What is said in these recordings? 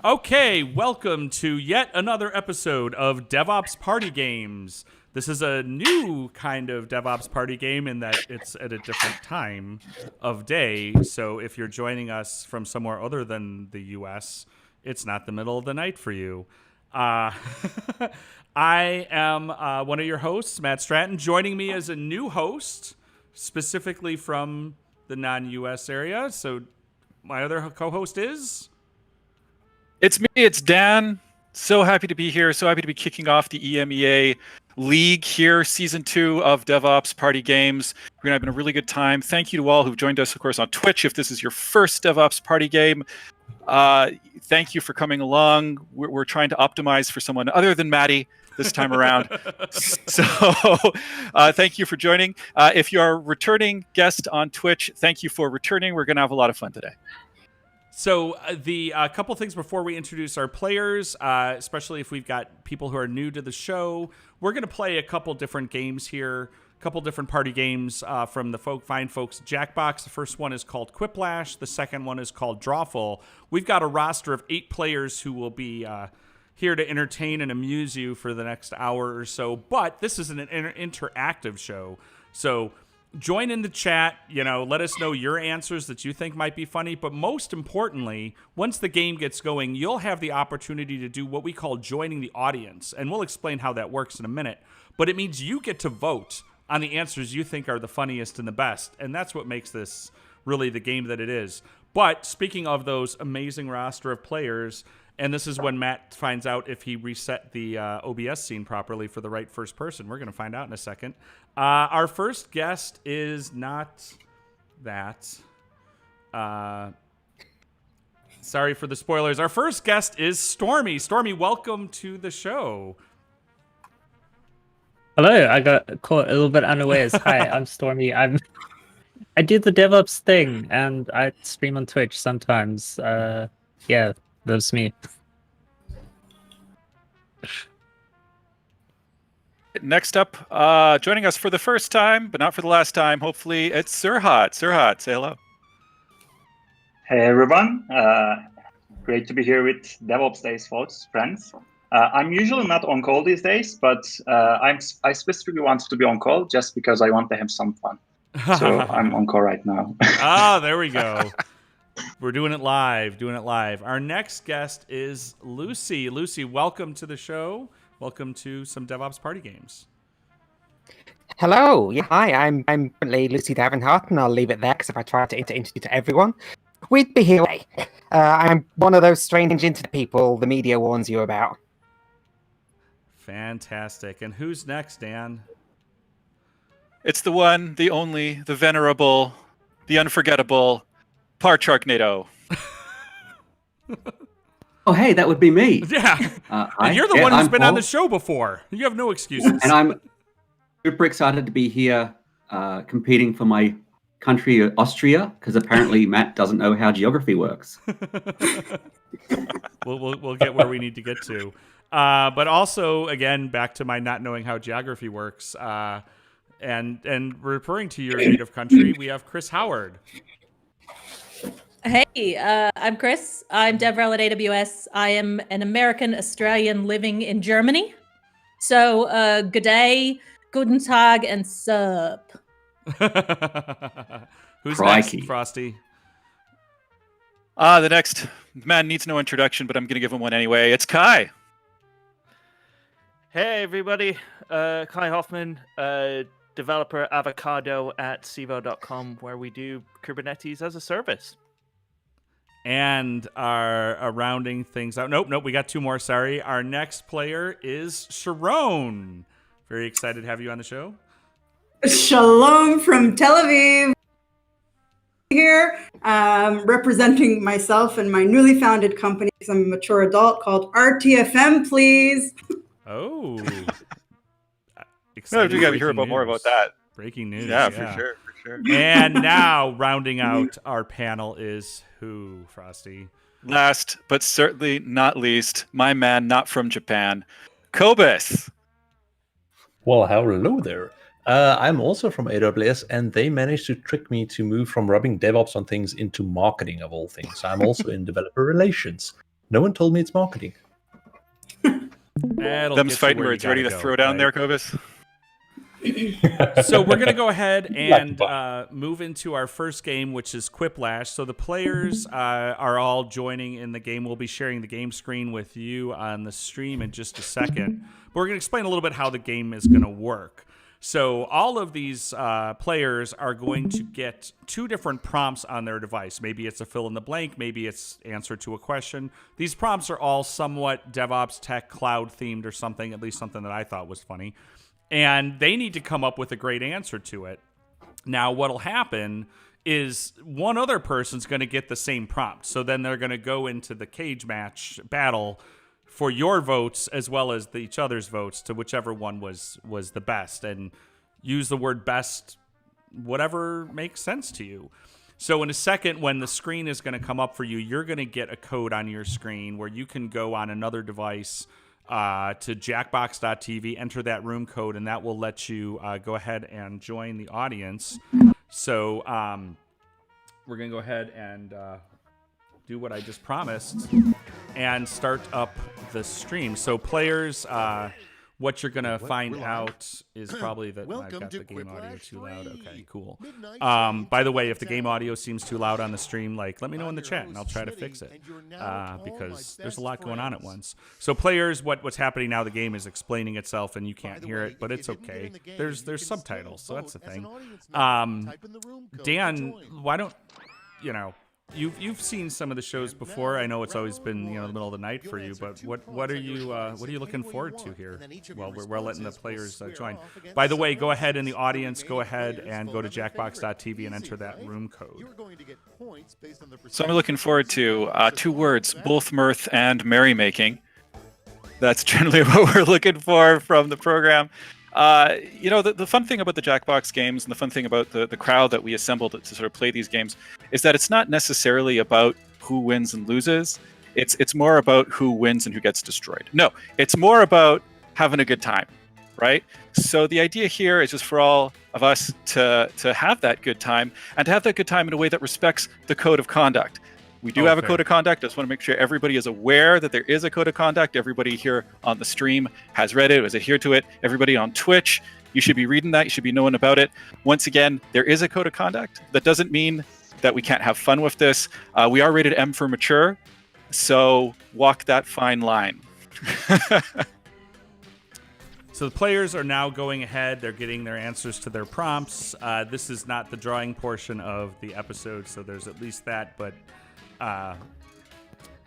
Okay, welcome to yet another episode of DevOps Party Games. This is a new kind of DevOps party game in that it's at a different time of day. So if you're joining us from somewhere other than the US, it's not the middle of the night for you. I am one of your hosts, Matt Stratton. Joining me as a new host, specifically from the non-US area. So my other co-host is... It's me, it's Dan. So happy to be here. So happy to be kicking off the EMEA League here, Season 2 of DevOps Party Games. We're going to have a really good time. Thank you to all who've joined us, of course, on Twitch. If this is your first DevOps Party Game, thank you for coming along. We're trying to optimize for someone other than Maddie this time around. So thank you for joining. If you are a returning guest on Twitch, thank you for returning. We're going to have a lot of fun today. So the couple things before we introduce our players, especially if we've got people who are new to the show, we're going to play a couple different games here, a couple different party games from the fine folks at Jackbox. The first one is called Quiplash. The second one is called Drawful. We've got a roster of 8 players who will be here to entertain and amuse you for the next hour or so. But this is an interactive show, so join in the chat, let us know your answers that you think might be funny. But most importantly, once the game gets going, you'll have the opportunity to do what we call joining the audience. And we'll explain how that works in a minute. But it means you get to vote on the answers you think are the funniest and the best. And that's what makes this really the game that it is. But speaking of those amazing roster of players, and this is when Matt finds out if he reset the OBS scene properly for the right first person. We're going to find out in a second. Our first guest is not that. Sorry for the spoilers. Our first guest is Stormy. Stormy, welcome to the show. Hello, I got caught a little bit unawares. Hi, I'm Stormy. I do the DevOps thing, and I stream on Twitch sometimes. Yeah, that's me. Next up, joining us for the first time, but not for the last time, hopefully, it's Serhat. Serhat, say hello. Hey, everyone. Great to be here with DevOps Days, folks, friends. I'm usually not on call these days, but I specifically wanted to be on call just because I want to have some fun. So I'm on call right now. There we go. We're doing it live, Our next guest is Lucy. Lucy, welcome to the show. Welcome to some DevOps Party Games. Hello. Yeah, hi. I'm currently Lucy Davinhart, and I'll leave it there because if I try to introduce to everyone, we'd be here. I'm one of those strange internet people the media warns you about. Fantastic. And who's next, Dan? It's the one, the only, the venerable, the unforgettable, Sharknado. Oh, hey, that would be me. Yeah. And you're the one who's been on the show before. You have no excuses. And I'm super excited to be here competing for my country, Austria, because apparently Matt doesn't know how geography works. We'll get where we need to get to. But also, again, back to my not knowing how geography works, and referring to your native country, we have Kris Howard. Hey, I'm Kris. I'm DevRel at AWS. I am an American Australian living in Germany. So, good day, guten tag, and sup. Who's Crikey. next, Frosty? The next man needs no introduction, but I'm going to give him one anyway. It's Kai. Hey, everybody. Kai Hoffman, developer avocado at Sivo.com, where we do Kubernetes as a service. And our rounding things out. Nope, we got 2 more. Sorry. Our next player is Sharone. Very excited to have you on the show. Shalom from Tel Aviv. Here, representing myself and my newly founded company because I'm a mature adult called RTFM, please. Oh. No, we got to hear about more about that. Breaking news. Yeah, for sure. And now, rounding out our panel is who, Frosty? Last, but certainly not least, my man not from Japan, Cobus. Well, hello there. I'm also from AWS, and they managed to trick me to move from rubbing DevOps on things into marketing of all things. I'm also in developer relations. No one told me it's marketing. Them's fighting words. Ready to throw down there, Cobus? So we're going to go ahead and move into our first game, which is Quiplash. So the players are all joining in the game. We'll be sharing the game screen with you on the stream in just a second. But we're going to explain a little bit how the game is going to work. So all of these players are going to get 2 different prompts on their device. Maybe it's a fill in the blank. Maybe it's answer to a question. These prompts are all somewhat DevOps, tech, cloud themed or something, at least something that I thought was funny. And they need to come up with a great answer to it. Now, what'll happen is one other person's going to get the same prompt. So then they're going to go into the cage match battle for your votes as well as each other's votes to whichever one was the best. And use the word best, whatever makes sense to you. So in a second, when the screen is going to come up for you, you're going to get a code on your screen where you can go on another device to jackbox.tv, enter that room code, and that will let you go ahead and join the audience. So we're going to go ahead and do what I just promised and start up the stream. So players, what you're going to find out is probably that I've got the game audio too loud. Okay, cool. By the way, if the game audio seems too loud on the stream, let me know in the chat and I'll try to fix it because there's a lot going on at once. So players, what's happening now, the game is explaining itself and you can't hear it, but it's okay. There's subtitles, so that's the thing. Dan, why don't, You've seen some of the shows before. I know it's always been the middle of the night for you, but what are you looking forward to here? Well, we're letting the players join. By the way, go ahead in the audience. Go ahead and go to jackbox.tv and enter that room code. So I'm looking forward to 2 words: both mirth and merrymaking. That's generally what we're looking for from the program. The fun thing about the Jackbox games and the fun thing about the crowd that we assembled to sort of play these games is that it's not necessarily about who wins and loses. It's more about who wins and who gets destroyed. No, it's more about having a good time, right? So the idea here is just for all of us to have that good time and to have that good time in a way that respects the code of conduct. We do have a code of conduct. I just want to make sure everybody is aware that there is a code of conduct. Everybody here on the stream has read it, has adhered to it. Everybody on Twitch, you should be reading that. You should be knowing about it. Once again, there is a code of conduct. That doesn't mean that we can't have fun with this. We are rated M for mature, so walk that fine line. So the players are now going ahead. They're getting their answers to their prompts. This is not the drawing portion of the episode, so there's at least that, but...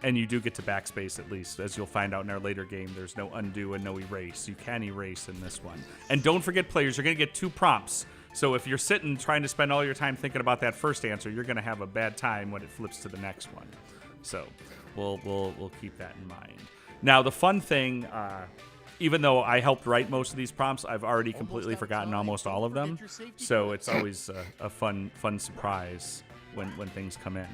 and you do get to backspace at least. As you'll find out in our later game, there's no undo and no erase. You can erase in this one. And don't forget, players, you're going to get 2 prompts. So if you're sitting trying to spend all your time thinking about that first answer, you're going to have a bad time when it flips to the next one. So we'll keep that in mind. Now, the fun thing, even though I helped write most of these prompts, I've already completely forgotten almost all of them. So it's always a fun surprise when things come in.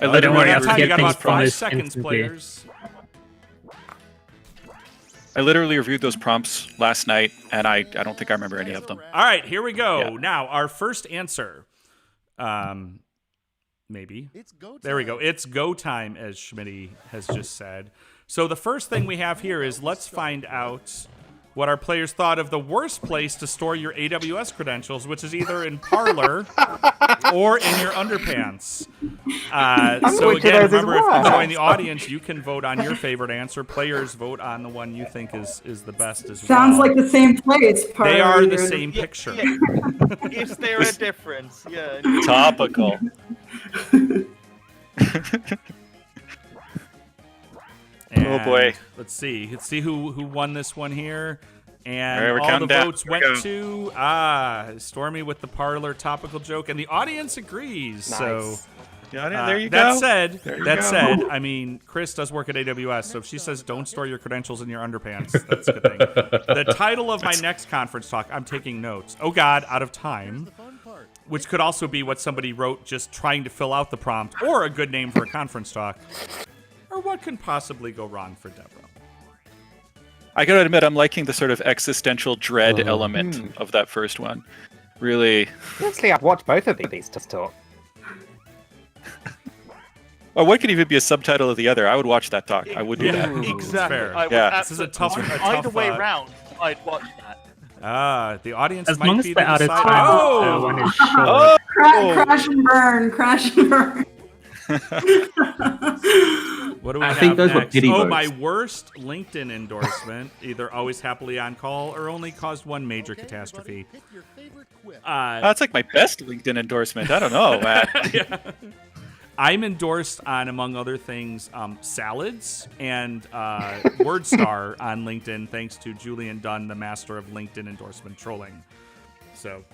I literally you got about 5 seconds, players. I literally reviewed those prompts last night, and I don't think I remember any of them. All right, here we go. Yeah. Now, our first answer. Maybe. There we go. It's go time, as Schmitty has just said. So the first thing we have here is let's find out what our players thought of the worst place to store your AWS credentials, which is either in Parlor or in your underpants. So again, remember, if you join the audience, you can vote on your favorite answer. Players vote on the one you think is the best as well. Sounds like the same place. Parlor, they are the same picture. Is there a difference? Yeah. Topical. Oh boy! Let's see who won this one here, and right, all the votes went to Stormy with the Parlor topical joke, and the audience agrees. Nice. So there you that go. said, I mean, Kris does work at AWS, so if she says don't store your credentials in your underpants, that's a good thing. The title of my next conference talk, I'm taking notes. Oh God, out of time. Which could also be what somebody wrote just trying to fill out the prompt, or a good name for a conference talk. Or what can possibly go wrong for Deborah? I gotta admit, I'm liking the sort of existential dread element of that first one. Really. Honestly, I've watched both of these to talk. Or one could even be a subtitle of the other. I would watch that talk. I would do that. Exactly. fair. I would Yeah. This is a tough. Either way round, I'd watch that. The audience As might long as be the out of decide- time Oh! one is short. Crash and burn. Crash and burn. What do we I have think those were next? pity Oh, votes. my worst LinkedIn endorsement: either always happily on call or only caused one major catastrophe. That's like my best LinkedIn endorsement. I don't know, Matt. Yeah. I'm endorsed on, among other things, salads and WordStar on LinkedIn, thanks to Julian Dunn, the master of LinkedIn endorsement trolling. So,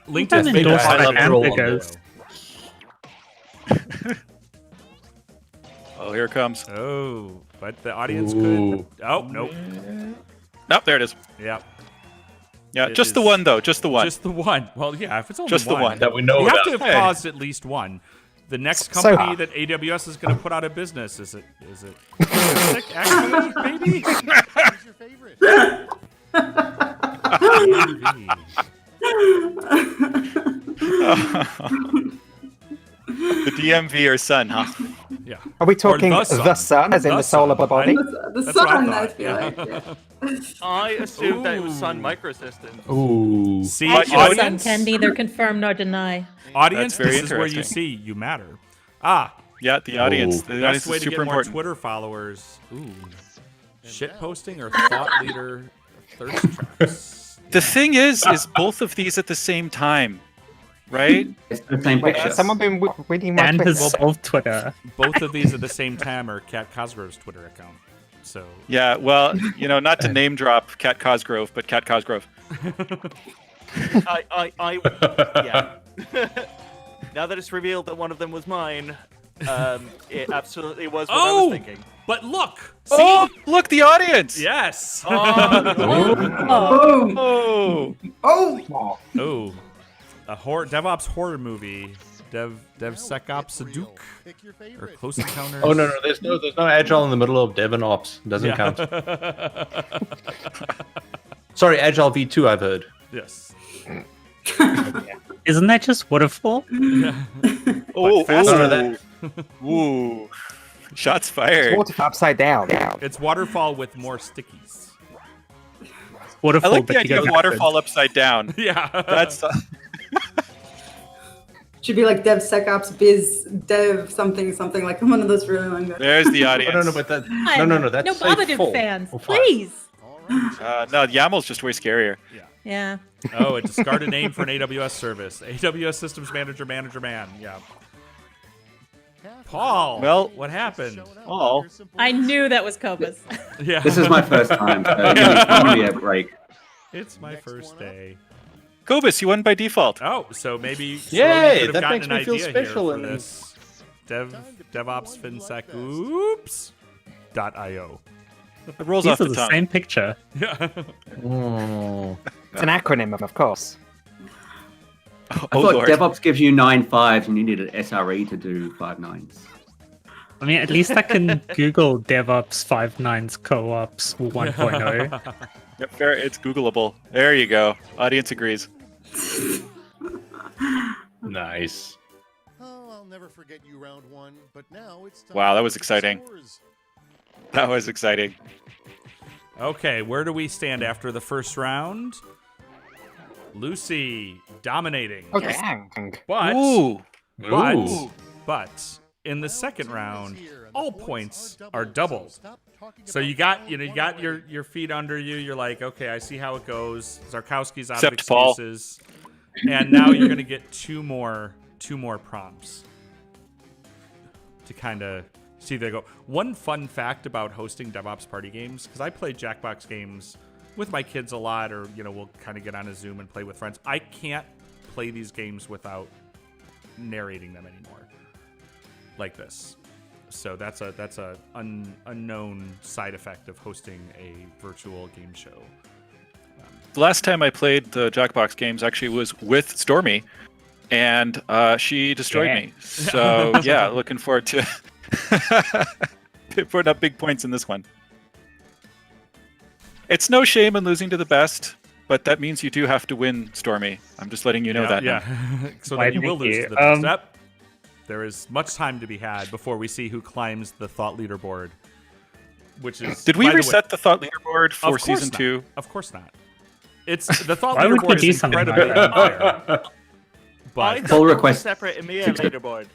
LinkedIn's I'm made endorsed that by high level. Anthicos. Oh, here it comes. Oh, but the audience Ooh. could. Oh, nope. Nope, there it is. Yep. Yeah, It just the is- one though. Just the one. Just the one. Well, yeah, if it's only Just the one. one. That we know You have about. to have Hey. caused at least one. The next So- company that AWS is going to put out of business, is it sick, actually, maybe? The DMV or Sun, huh? Yeah. Are we talking the the sun, as in The the solar sun. body? The That's what I sun, I thought, feel yeah. like. Yeah. I assumed that it was Sun Ooh. Microsystems. Ooh. See, But Actually, Sun audience, can neither confirm nor deny. audience, That's very this is where you interesting. see you matter. Ah, Yeah, the audience. Ooh. The audience best way is to super get more important. Twitter followers. Ooh. Shit posting or thought leader thirst traps. The thing is both of these at the same time, right? It's the same Wait, picture. has someone been reading my And Twitter? has solved Twitter. Both of these at the same time are Cat Cosgrove's Twitter account. So Yeah, well, not to name drop Cat Cosgrove, but Cat Cosgrove. Yeah. Now that it's revealed that one of them was mine, it absolutely was what I was thinking. But look, see, Oh, look, the audience! yes. Boom. Oh, Oh, Oh, a DevOps horror movie. DevSecOps Duke or Close Encounters. Oh no, there's no agile in the middle of DevOps. Doesn't count. Sorry, Agile V2. I've heard. Yes. Isn't that just waterfall? oh, faster. Ooh. Shots fired. Water upside down. It's waterfall with more stickies. I Waterfall, like the but you idea go of waterfall upside down. Yeah. That's should be like DevSecOps Biz Dev something like one of those really long. there's the audience. Oh, no, but that. No, that's No Babadook full. fans, Full five. please. No, YAML's just way scarier. Yeah. Oh, a discarded name for an AWS service. AWS Systems Manager Man. Yeah. Paul. Well- what happened? Oh. I knew that was Cobus. Yeah. This is my first time, so give me a break. It's my first day. Cobus, you won by default. Oh, so maybe Yay, Sharone could have that gotten makes an me feel idea special here and- for this. DevOps FinSec oops.io. It rolls These off are the the tongue. same picture. Yeah. Mm. It's an acronym, of course. I Oh, thought Lord. DevOps gives you 9 5s and you need an SRE to do 5 9s. I mean, at least I can Google DevOps 5.9's co-ops 1.0. Yep, fair. It's Googleable. There you go. Audience agrees. Nice. Oh, I'll never forget you round one, but now it's time Wow, that to was keep exciting. scores. That was exciting. Okay, where do we stand after the first round? Lucy dominating. Oh, dang. But Ooh. But in the second round, all points are doubled. So you got your feet under you. You're like, okay, I see how it goes. Czarkowski's out Except of Paul. excuses, and now you're gonna get two more prompts to kind of see they go. One fun fact about hosting DevOps party games, because I play Jackbox games with my kids a lot, or we'll kind of get on a Zoom and play with friends. I can't play these games without narrating them anymore, like this. So that's a unknown side effect of hosting a virtual game show. The last time I played the Jackbox games actually was with Stormy, and she destroyed Yeah. me. So yeah, looking forward to putting up big points in this one. It's no shame in losing to the best, but that means you do have to win, Stormy. I'm just letting you know that. Yeah. So Why then you will thank lose you. to the best step. There is much time to be had before we see who climbs the thought leaderboard. Which is Did we by the way- reset the thought leaderboard for Of course season not. 2? Of course not. It's the thought Why would we leaderboard do is something like incredibly that? unfair. I But Pull thought there was a request. separate EMEA leaderboard.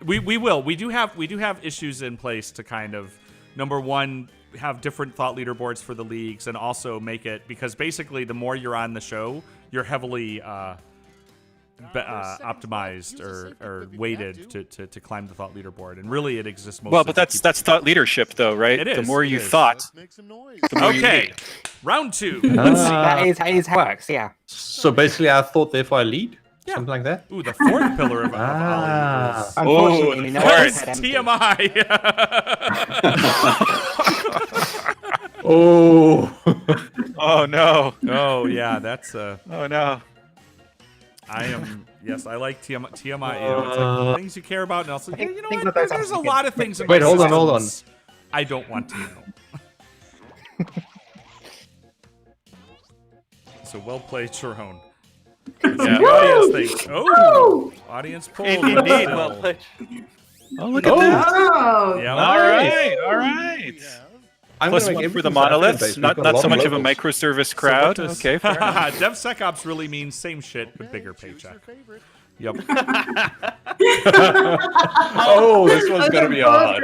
we will. We do have issues in place to kind of number one have different thought leaderboards for the leagues and also make it because basically the more you're on the show, you're heavily optimized or weighted to climb the thought leaderboard, and really it exists mostly. Well, but that's thought leadership, though, right? It The is, more it you is. thought, Let's make some noise. the more you Okay, need. round 2. Let's see. That is how it works. Yeah. So basically, I thought therefore I lead. Yeah. Something like that. Ooh, the fourth pillar of Ah. Ollie Unfortunately, no was one's had empty. TMI. Oh. Oh, no. Oh yeah, that's Oh, no. I am. Yes, I like TMI. You know, it's like things you care about, and also, think- you know think what? that that's There's a actually lot good. of things. In Wait, my hold on. systems I don't want to know. So well played, Sharone. Yeah. The audience thinks, oh, audience poll. Indeed, well played. Oh, look at that. Oh, Yeah, All Nice. right, all right. I'm Plus gonna one make for the everything monoliths, African-based. not We've got not so lot much of a locals. microservice So crowd. what does- Okay, fair enough. DevSecOps really means same shit but bigger paycheck. Yep. Oh, this one's gonna be hard.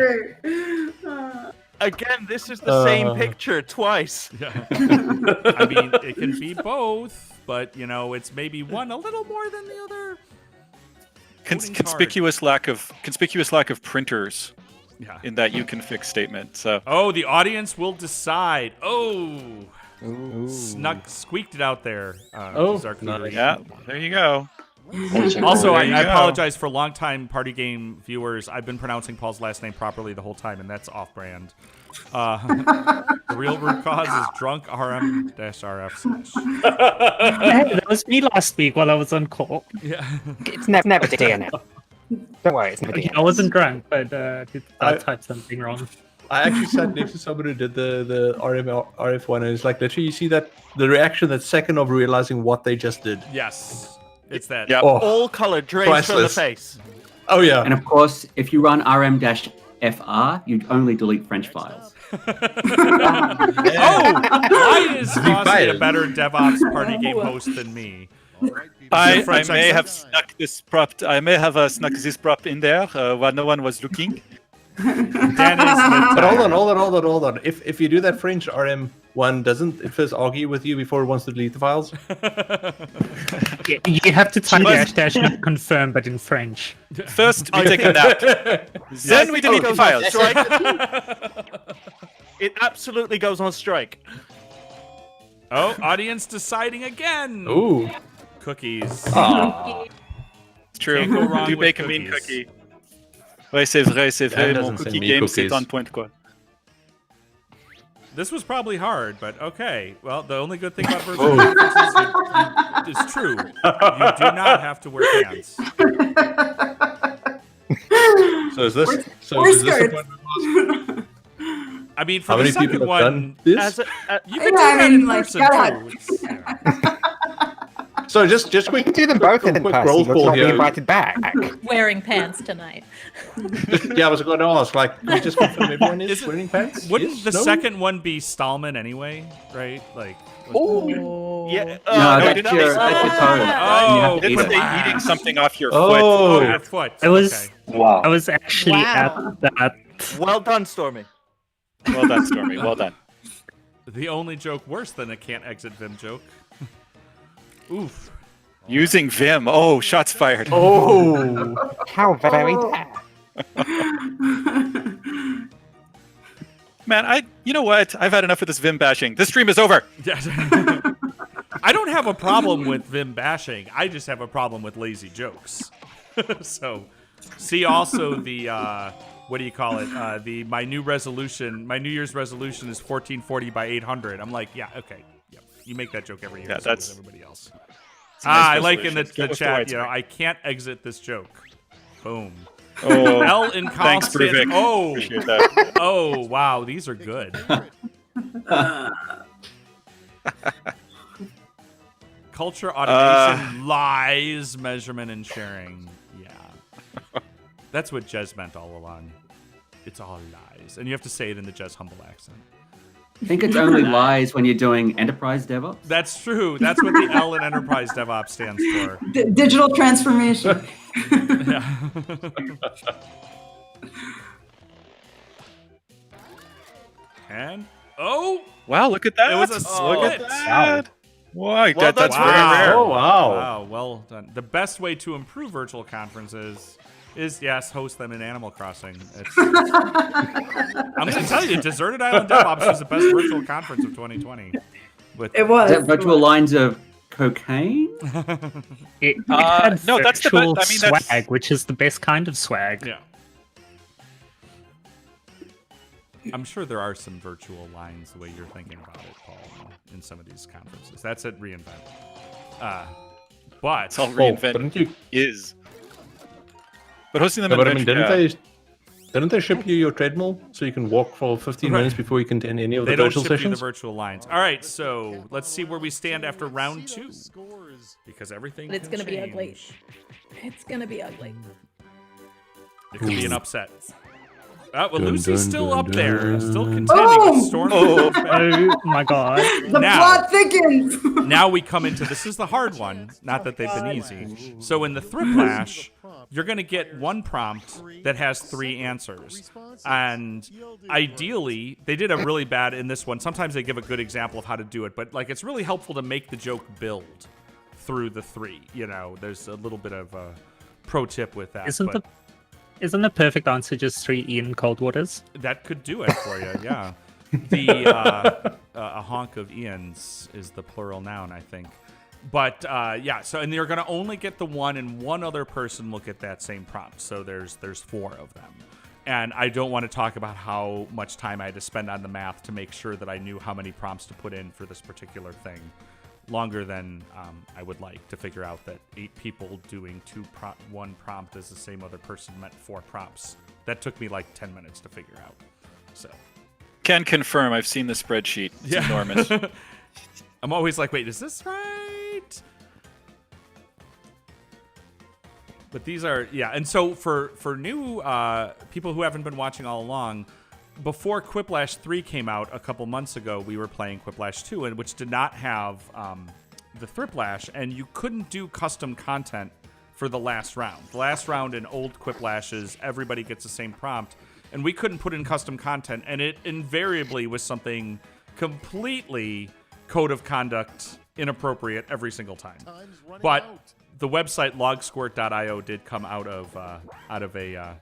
Again, this is the same picture twice. Yeah. I mean, it can be both, but you know, it's maybe one a little more than the other. Voting Conspicuous lack of printers Yeah. in that you can fix statement. So Oh, the audience will decide. Oh, squeaked it out there. Czarkowski. yeah, there you go. Also, There you I go. apologize for longtime party game viewers. I've been pronouncing Paul's last name properly the whole time, and that's off-brand. The real root cause is drunk RM-RF switch. Hey, that was me last week while I was on call. Yeah. It's never DNF. Don't worry, it's never Okay, DNF. I wasn't drunk, but I I- typed something wrong. I actually sat next to somebody who did the RF one, and it's like literally you see that the reaction that second of realizing what they just did. Yes. It's that. Yeah. Oh, All color drains from the priceless. face. oh yeah. And of course, if you run rm-fr, you'd only delete French files. Oh, why is Fossey a fired. better DevOps party game host than me? I French may accent? have snuck this prop. I may have snuck this prop in there while no one was looking. Danny's But hold on. If you do that French RM one, doesn't it first argue with you before it wants to delete the files? You have to type Must- dash not confirm, but in French. First, we take a nap. Then we delete the files. Strike. It absolutely goes on strike. Oh, audience deciding again. Ooh. Cookies. Ah. It's true. Can't go wrong Do with bake a mean cookies. cookie. Ouais, c'est vrai. Dan Mon doesn't cookie send me game, c'est cookies. on point, quoi. This was probably hard, but okay. Well, the only good thing about virtual conferences is it's true. You do not have to wear pants. So is this Or the skirts. point we lost? I mean, for How the many second people have one, done this? As a, you can Yeah, do I that mean, in like, person God. too. It's- yeah. So just You quick. can do them both in quick person. roll You'll call not be here. invited back. Wearing pants tonight. Yeah, I was going to ask. Like, can we just confirm everyone is Is it- wearing pants? Wouldn't Yes? the No? second one be Stallman anyway? Right? Like. yeah, No, no, that's your tone. Oh, You have to Didn't eat it. say eating something off your Oh. foot? Oh, your foot. I was Okay. Wow. I was actually Wow. at that. well done, Stormy. Well done, Stormy. Well done. The only joke worse than a can't exit Vim joke. Oof. Using Vim. Oh, shots fired. Oh. How very dare. Man, you know what? I've had enough of this Vim bashing. This stream is over. Yeah. I don't have a problem with Vim bashing. I just have a problem with lazy jokes. So, see also the what do you call it? My New Year's resolution is 1440 by 800. I'm like, yeah, okay, yeah. You make that joke every year. Yeah, so does that's- everybody else. a nice I like in the, resolution. Go the with the chat. white You know, screen. I can't exit this joke. Boom. Oh, L in thanks, constant. Bruvik. Oh, Appreciate that. oh, wow, these are good. Culture, automation, lies, measurement, and sharing. Yeah. That's what Jez meant all along. It's all lies. And you have to say it in the Jez humble accent. I think it's only lies when you're doing enterprise DevOps. That's true. That's what the L in enterprise DevOps stands for. Digital transformation. Yeah. And wow, look at that! It was a Look split. at that! Wow, Well that's done. very rare. Oh, wow. Wow, well done. The best way to improve virtual conferences is, yes, host them in Animal Crossing. I'm going to tell you, Deserted Island DevOps was the best virtual conference of 2020. It was. Is that virtual lines of cocaine? It had no, that's the virtual best. I mean, that's- swag, which is the best kind of swag. Yeah. I'm sure there are some virtual lines the way you're thinking about it, Paul, in some of these conferences. That's at reInvent. But It's all Oh, reinvent didn't you? is. But hosting them No, in but I mean, Adventure, didn't they ship you your treadmill so you can walk for 15 Right. minutes before you can attend any of they the don't virtual ship you the sessions? virtual lines. All right, so let's see where we stand after round 2. Because everything But it's can gonna be ugly. change. It's gonna be ugly. It could be an upset. Well, Dun, Lucy's dun, still dun, up there, dun. still contending Boom! with Stormy. Oh my god. The Now- plot thickens. Now we come into this is the hard one. Not that they've been easy. So in the Thriplash, you're going to get one prompt that has 3 answers, and ideally, they did a really bad in this one. Sometimes they give a good example of how to do it, but like it's really helpful to make the joke build through the 3. You know, there's a little bit of a pro tip with that. but Isn't the perfect answer just 3 Ian Coldwaters? that could do it for you. Yeah. The a honk of Ian's is the plural noun, I think. But yeah, so and you're gonna only get the one, and one other person will get that same prompt. So there's 4 of them, and I don't want to talk about how much time I had to spend on the math to make sure that I knew how many prompts to put in for this particular thing. Longer than I would like to figure out that 8 people doing one prompt as the same other person meant 4 prompts. That took me like 10 minutes to figure out. So. can confirm. I've seen the spreadsheet. It's enormous. I'm always like, wait, is this right? But these are, yeah. And so for new people who haven't been watching all along, before Quiplash 3 came out a couple months ago, we were playing Quiplash 2, which did not have the Thriplash, and you couldn't do custom content for the last round. The last round in old Quiplashes, everybody gets the same prompt, and we couldn't put in custom content, and it invariably was something completely code of conduct inappropriate every single time. But the website logsquirt.io did come out of a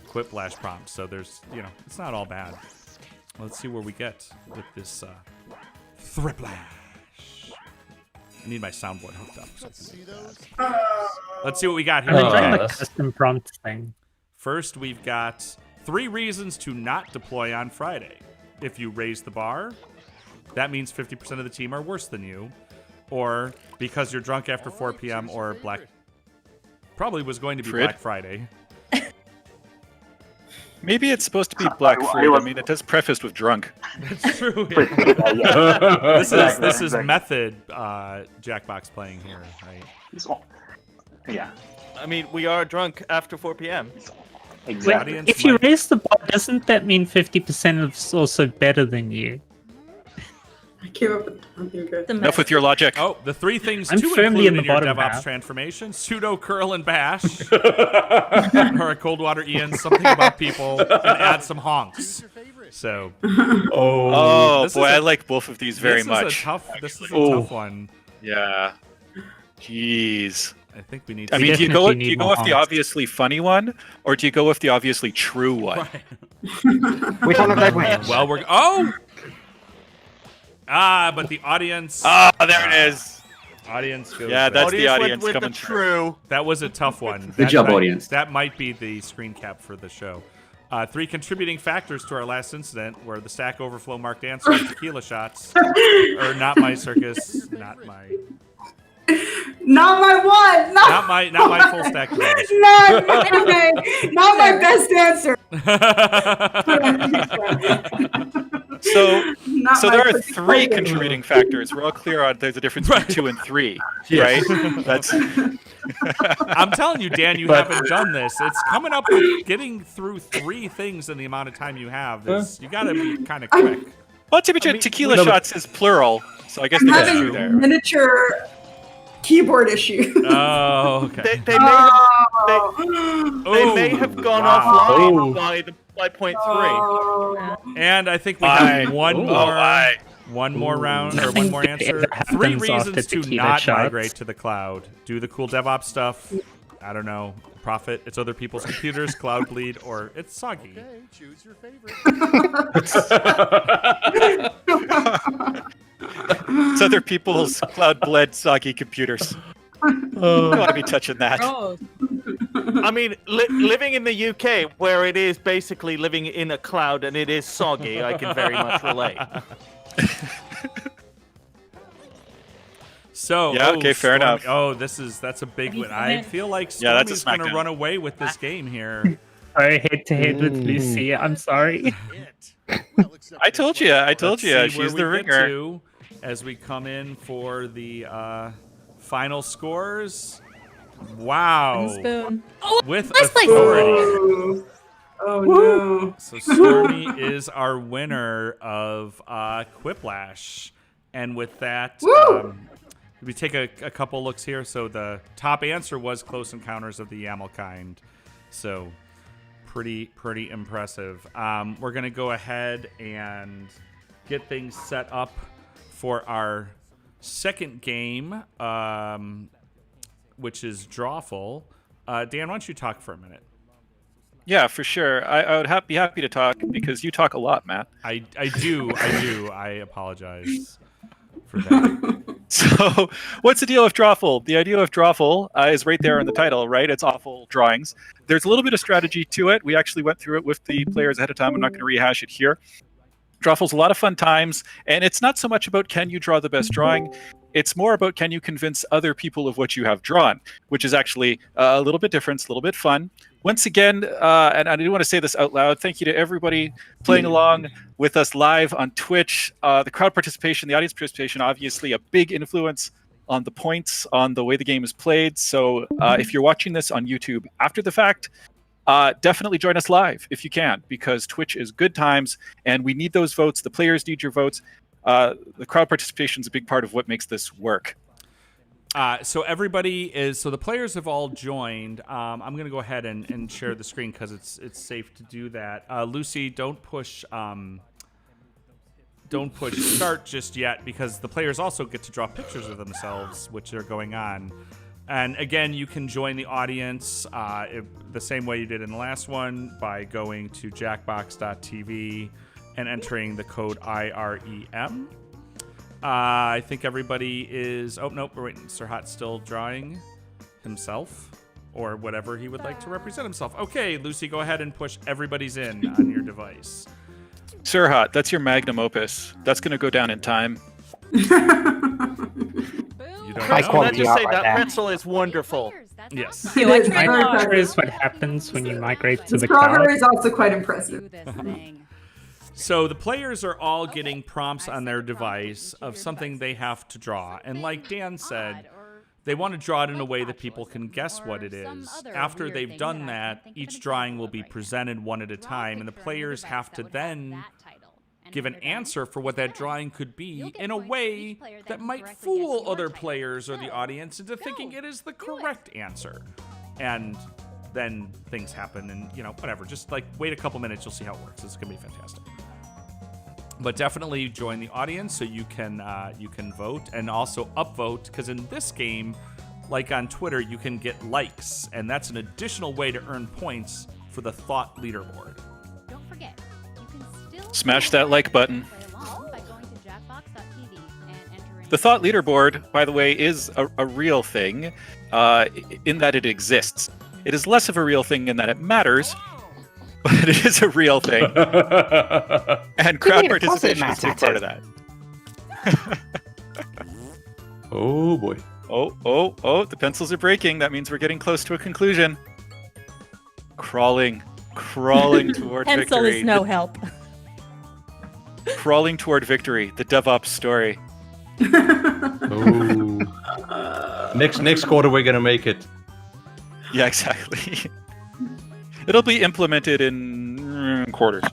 Quiplash prompt, so there's, it's not all bad. Let's see where we get with this Thriplash. I need my soundboard hooked up. Let's see what we got here. I'm enjoying the that's- custom prompt thing. First, we've got 3 reasons to not deploy on Friday. If you raise the bar, that means 50% of the team are worse than you, or because you're drunk after 4 p.m. or probably was going to be Frid? Black Friday. Maybe it's supposed to be Black Friday. I mean, it does prefaced with drunk. That's true. Yeah. This is method Jackbox playing here, right? Yeah, I mean, we are drunk after 4 p.m. exactly. Audience If you might- raise the bar, doesn't that mean 50% is also better than you? I came up with something good. Enough with your logic. Oh, the 3 things I'm to firmly include in the in your bottom DevOps half. transformation: sudo curl and bash, or a Coldwater Ian, something about people, and add some honks. So Oh This is boy, a- I like both of these very this much. This is a Oh. tough one. Yeah. Jeez. I think we need. I to mean, do you definitely go need with more the honks. obviously funny one, or do you go with the obviously true one? Which one of those wins? Well, but the audience. Ah, there it is. Audience goes. Yeah, that's the went audience with coming the through. true. That was a tough one. Good job, audience. That might be the screen cap for the show. 3 contributing factors to our last incident were the Stack Overflow marked answer and tequila shots. Or not my circus, not my Not my full stack. Developers. Not my best answer. So Not So my there are perfect 3 pleasure. contributing factors. We're all clear on there's a difference between 2 and 3, right? That's I'm telling you, Dan, you haven't done this. It's coming up with getting through 3 things in the amount of time you have. You got to be kind of quick. well, tequila shots is plural, so I guess I'm they get having through there. miniature keyboard issues. Oh, okay. They may have gone offline by point 3. And I think we have one more round or one more answer. It happens 3 after reasons to tequila not shots. migrate to the cloud. Do the cool DevOps stuff. I don't know. Profit. It's other people's computers. Cloud bleed, or it's soggy. Okay, choose your favorite. It's other people's cloud-bled soggy computers. I don't want to be touching that. I mean, living in the UK, where it is basically living in a cloud and it is soggy, I can very much relate. So Yeah, okay, fair Stormy- enough. Oh, that's a big one. I feel like Yeah, that's a Stormy's going to smackdown. run away with this game here. Sorry, head to head with Lucy. I'm sorry. I told you. Let's see where She's the we get ringer. to as we come in for the final scores. Wow. Spoon. With Nice place. authority. Oh no. So Stormy is our winner of Quiplash. And with that, we take a couple looks here. So the top answer was Close Encounters of the Yaml Kind. So pretty impressive. We're going to go ahead and get things set up for our second game, which is Drawful. Dan, why don't you talk for a minute? Yeah, for sure. I would be happy to talk because you talk a lot, Matt. I do. I apologize for that. So, what's the deal with Drawful? The idea of Drawful is right there in the title, right? It's awful drawings. There's a little bit of strategy to it. We actually went through it with the players ahead of time. I'm not going to rehash it here. Drawful's a lot of fun times, and it's not so much about can you draw the best drawing. It's more about can you convince other people of what you have drawn, which is actually a little bit different, a little bit fun. Once again, and I do want to say this out loud, thank you to everybody playing along with us live on Twitch. The crowd participation, the audience participation, obviously a big influence on the points, on the way the game is played. So if you're watching this on YouTube after the fact, definitely join us live if you can, because Twitch is good times and we need those votes. The players need your votes. The crowd participation is a big part of what makes this work. So the players have all joined. I'm going to go ahead and share the screen because it's safe to do that. Lucy, don't push start just yet because the players also get to draw pictures of themselves, which are going on. And again, you can join the audience the same way you did in the last one by going to jackbox.tv and entering the code IREM. I think everybody is... Oh, nope, we're waiting. Serhat's still drawing himself or whatever he would like to represent himself. Okay, Lucy, go ahead and push everybody's in on your device. Serhat, that's your magnum opus. That's going to go down in time. You don't High know. quality Let's just art say right that there. pretzel is wonderful. Yes. It is very I'm sure impressive. is what happens when you migrate to The the cloud. strawberry is also quite impressive. So the players are all getting prompts on their device of something they have to draw. And like Dan said, they want to draw it in a way that people can guess what it is. After they've done that, each drawing will be presented one at a time, and the players have to then give an answer for what that drawing could be in a way that might fool other players or the audience into thinking it is the correct answer. And then things happen and, whatever. Just wait a couple minutes, you'll see how it works. It's going to be fantastic. But definitely join the audience so you can vote and also upvote, because in this game, like on Twitter, you can get likes, and that's an additional way to earn points for the Thought Leaderboard. Don't forget, you can still Smash that like button. play along by going to jackbox.tv and entering The Thought Leaderboard, by the way, is a real thing in that it exists. It is less of a real thing in that it matters, but it is a real thing. And crowd mean, of course it participation is a big part of that. Oh boy. Oh, the pencils are breaking. That means we're getting close to a conclusion. Crawling toward Pencil victory. is no help. Crawling toward victory, the DevOps story. Ooh. Next quarter, we're gonna make it. Yeah, exactly. It'll be implemented in quarters.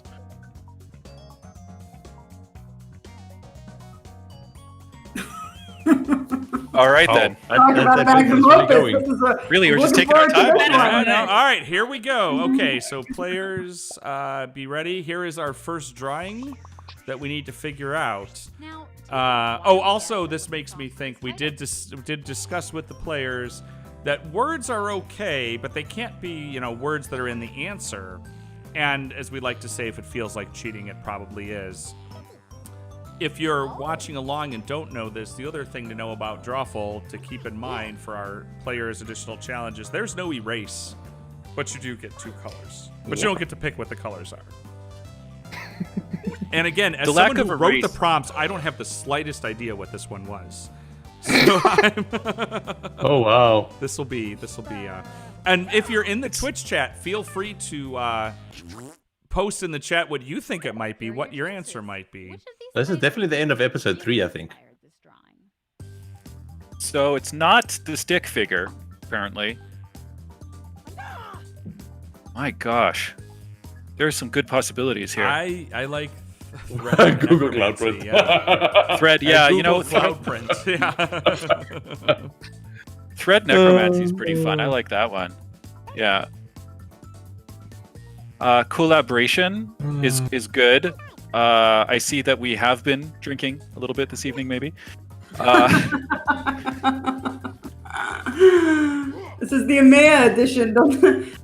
All right, then. Talk about magnum opus. Really, we're just looking taking our forward to time. this one. All right, here we go. Okay, so players, be ready. Here is our first drawing that we need to figure out. Now, Also, this makes me think we did discuss with the players that words are okay, but they can't be, words that are in the answer. And as we like to say, if it feels like cheating, it probably is. If you're watching along and don't know this, the other thing to know about Drawful to keep in mind for our players' additional challenges, there's no erase, but you do get 2 colors. But you don't get to pick what the colors are. And again, as someone who wrote the prompts, I don't have the slightest idea what this one was. So Oh wow! This will be. And if you're in the Twitch chat, feel free to post in the chat what you think it might be, what your answer might be. This is definitely the end of episode 3, I think. So it's not the stick figure, apparently. My gosh. There's some good possibilities here. I like Thread Google Cloud Print. Yeah. Thread, yeah, Google Cloud Print. Yeah. Thread necromancy is pretty fun. I like that one. Yeah. Collaboration is good. I see that we have been drinking a little bit this evening, maybe. This is the EMEA edition.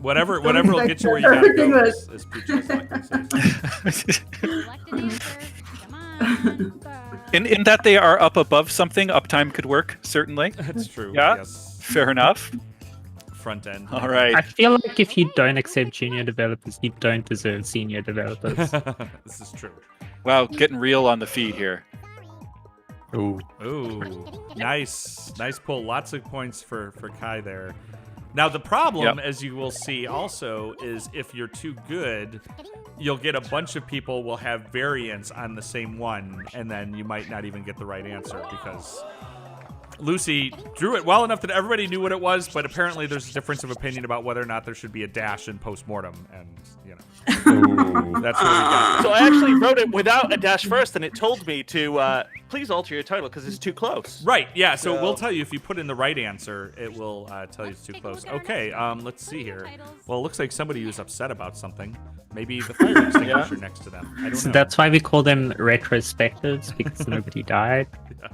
Whatever will get you where you gotta go, as Peaches like to say. select an answer. Come on. In that they are up above something, uptime could work, certainly. That's true. Yeah. Yes. Fair enough. Front end. All right. I feel like if you don't accept junior developers, you don't deserve senior developers. This is true. Wow, getting real on the feed here. Ooh. Ooh, nice pull. Lots of points for Kai there. Now the problem, as you will see also, is if you're too good, you'll get a bunch of people will have variants on the same one, and then you might not even get the right answer because Lucy drew it well enough that everybody knew what it was, but apparently there's a difference of opinion about whether or not there should be a dash in postmortem, and Ooh. that's where we got. So I actually wrote it without a dash first, and it told me to please alter your title because it's too close. Right, yeah, so we'll tell you if you put in the right answer, it will tell you it's too close. Okay, let's see here. Well, it looks like somebody was upset about something. Maybe the fire extinguisher next to them. I don't know. So that's why we call them retrospectives, because nobody died. Yeah.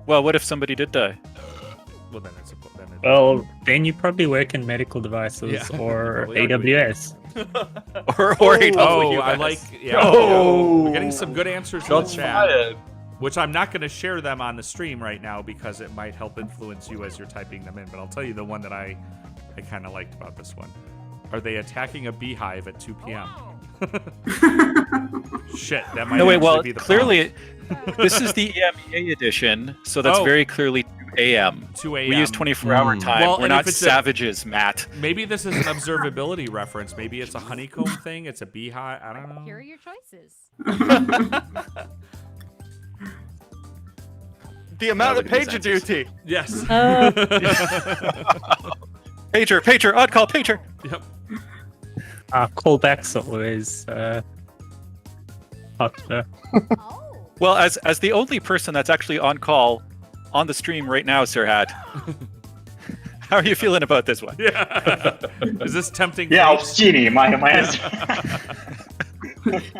Well, what if somebody did die? Well, then it's Well, then you probably work in medical devices Yeah. or Probably AWS. or Oh, I like. Yeah. Oh. We're getting some good answers in the Shots chat, fired. which I'm not going to share them on the stream right now because it might help influence you as you're typing them in. But I'll tell you the one that I kind of liked about this one. Are they attacking a beehive at 2 p.m.? Shit, that might No, wait, actually well, be the clearly, this is the EMEA edition, so that's Oh. very clearly 2 a.m. 2 a.m. We use 24-hour time. Well, We're and not if it's savages, Matt. Maybe this is an observability reference. Maybe it's a honeycomb thing. It's a beehive. I don't know. Here are your choices. The amount of look at these pager answers. duty. Yes. Pager, on call, pager. Yep. Callbacks are always popular. Oh. Well, as the only person that's actually on call on the stream right now, Serhat, how are you feeling about this one? Yeah. Is this tempting? Yeah, fate? it's Genie, my answer.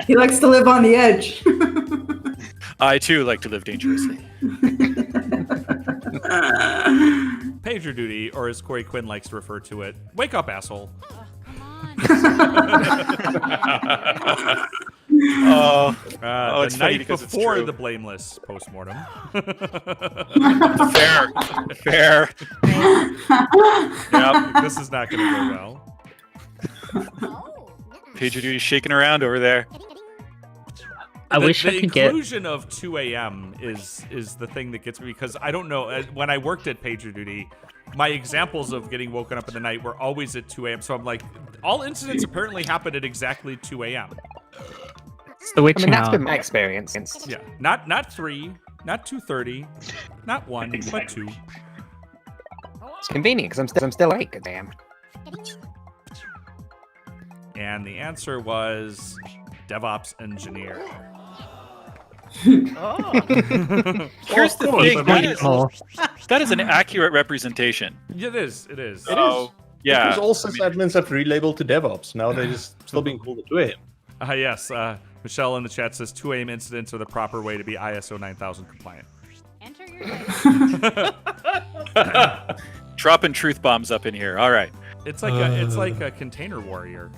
He likes to live on the edge. I too like to live dangerously. Pager duty, or as Corey Quinn likes to refer to it, wake up, asshole. Come on. Oh, The it's funny night because it's before true. the blameless postmortem. fair. Yep, this is not going to go well. Oh. Pager duty shaking around over there. I wish the I could get. inclusion of 2 a.m. is the thing that gets me, because I don't know. When I worked at PagerDuty, my examples of getting woken up in the night were always at 2 a.m. So I'm like, all incidents apparently happen at exactly 2 a.m. It's the witch I mean, that's now. been my experience. Yeah, not 3, not 2:30, not 1, but Exactly. 2. It's convenient because I'm still awake. Damn. And the answer was DevOps engineer. Oh. Here's the course, thing. but That is an accurate representation. It is. It is. So, yeah. Because all I mean, sysadmins have relabeled to DevOps. Now they're just still being called a 2AM. Yes. Michelle in the chat says 2AM incidents are the proper way to be ISO 9000 compliant. Enter your dice. dropping truth bombs up in here. All right. It's like a container warrior.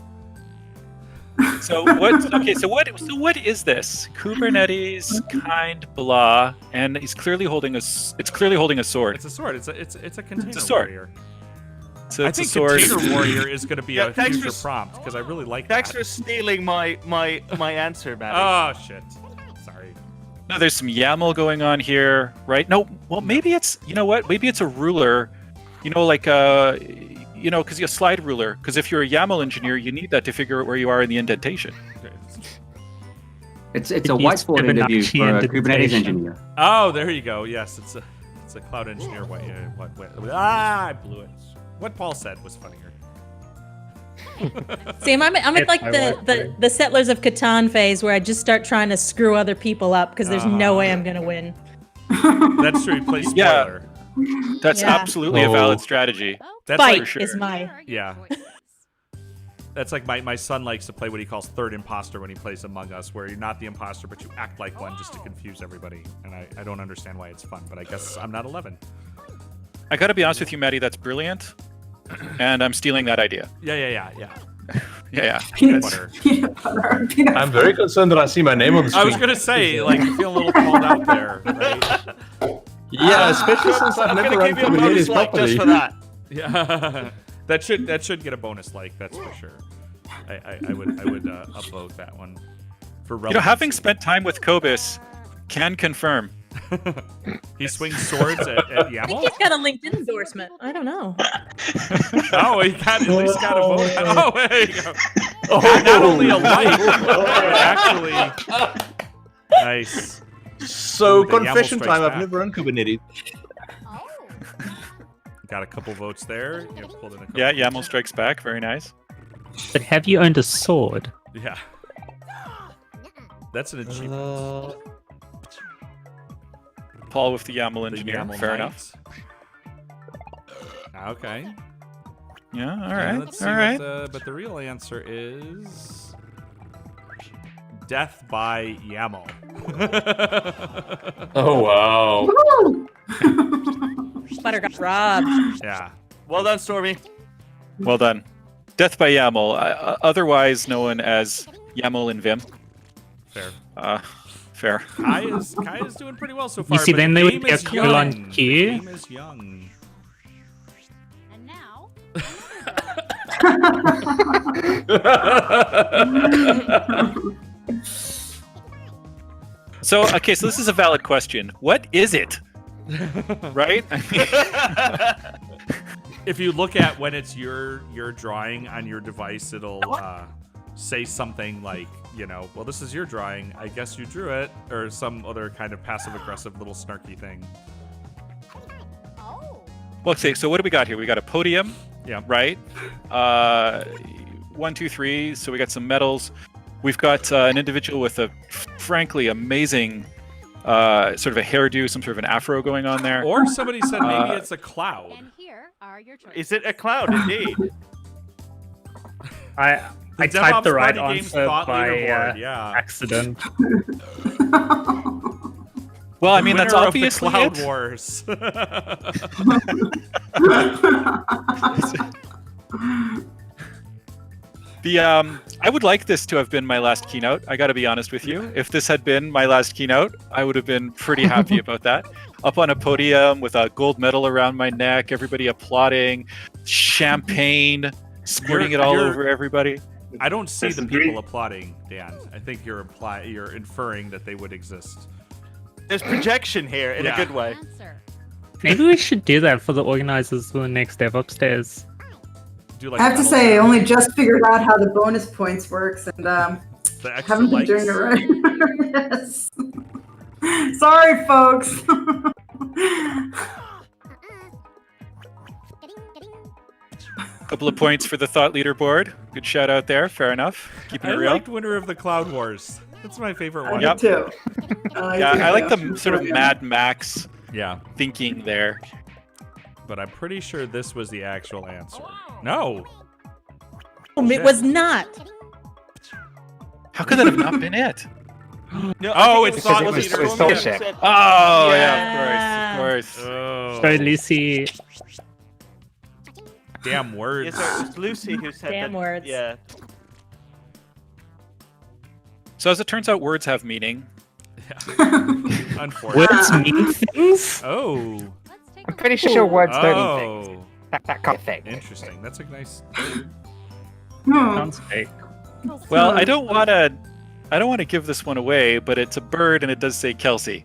So what? Okay. So what is this? Kubernetes kind blah, and he's clearly holding a. It's clearly holding a sword. It's a sword. It's a container sword. warrior. So I it's a think sword. container warrior is going to be Yeah, a thanks future for- prompt because I really like Thanks that. for stealing my answer, man. Oh shit! Sorry. No, there's some YAML going on here, right? No, well, maybe it's, you know what? Maybe it's a ruler, like because you slide ruler. Because if you're a YAML engineer, you need that to figure out where you are in the indentation. It's a It needs whiteboard interview Fibonacci for a Kubernetes indentation. engineer. Oh, there you go. Yes, it's a cloud engineer way. I blew it. What Paul said was funnier. See, I'm at like the Settlers of Catan phase where I just start trying to screw other people up because there's no way I'm gonna win. That's true. Play spoiler. Yeah. That's Yeah. absolutely a valid strategy. That's Fight like, sure. is my. Yeah. That's like my son likes to play what he calls third imposter when he plays Among Us, where you're not the imposter, but you act like one just to confuse everybody. And I don't understand why it's fun, but I guess I'm not 11. I got to be honest with you, Maddie. That's brilliant, and I'm stealing that idea. Yeah. Yeah. Peanut butter. I'm very concerned that I see my name on the screen. I was gonna say, like, you feel a little called out there, right? Yeah, especially since I've never run Kubernetes properly. Just for that. Yeah, that should get a bonus like, that's for sure. I would upvote that one for relevancy. Having spent time with Cobus, can confirm. He swings swords at I think YAML. he's got a LinkedIn endorsement. I don't know. Oh, he at least got a vote. Oh, there you go. Not only a like, but actually nice. So, The YAML confession strikes time, I've back. never run Kubernetes. Oh. Got a couple votes there. You pulled in a couple. Yeah, YAML strikes back. Very nice. But have you owned a sword? Yeah. That's an achievement. Paul with the YAML The engineer. YAML Fair knight. enough. Okay. Yeah. All Yeah, right. let's see All what right. but the real answer is death by YAML. Oh, wow. Butter got robbed. Yeah. Well done, Stormy. Well done. Death by YAML, otherwise known as YAML in Vim. Fair. Fair. Kai is doing pretty well so far. see, but then the they would game get is colon young. Q. The game is young. And now. So this is a valid question. What is it? Right? If you look at when it's your drawing on your device, it'll say something like, well, this is your drawing. I guess you drew it, or some other kind of passive-aggressive little snarky thing. Oh. Well, so what do we got here? We got a podium. Yeah. Right? 1, 2, 3. So we got some medals. We've got an individual with a frankly amazing sort of a hairdo, some sort of an afro going on there. Or somebody said maybe it's a cloud. And here are your choices. Is it a cloud? Indeed. I The typed the DevOps right Party Games answer thought by leaderboard, yeah. accident. Well, I mean, that's Winner obviously of the Cloud it. Wars. I would like this to have been my last keynote. I got to be honest with you. If this had been my last keynote, I would have been pretty happy about that. Up on a podium with a gold medal around my neck, everybody applauding, champagne, squirting it all over everybody. I don't see the Disagree. people applauding, Dan. I think you're inferring that they would exist. There's projection here in Yeah. a good way. Answer. Maybe we should do that for the organizers for the next DevOps days. Do like I have to tunnel say, I sound. only just figured out how the bonus points works, and The extra Haven't been likes. doing it right. Yes. Sorry, folks. Couple of points for the thought leaderboard. Good shout out there. Fair enough. Keeping I it real. liked Winner of the Cloud Wars. That's my favorite one. Me too. I like the sort of Mad Max Yeah, thinking there. but I'm pretty sure this was the actual answer. No. It was not. How could that have not been it? No, Oh, I it's think thought it was leader. Stormy who Stormy. said- Oh, Yeah. yeah, of course. Oh. So Lucy, Damn words. Yes, sir, it was Lucy who said Damn that. words. Yeah. So as it turns out, words have meaning. Unfortunately. words mean things. Oh. Let's take I'm pretty sure words don't mean things. Oh. That kind of thing. Interesting. That's a nice. Sounds fake. Well, I don't want to give this one away, but it's a bird and it does say Kelsey.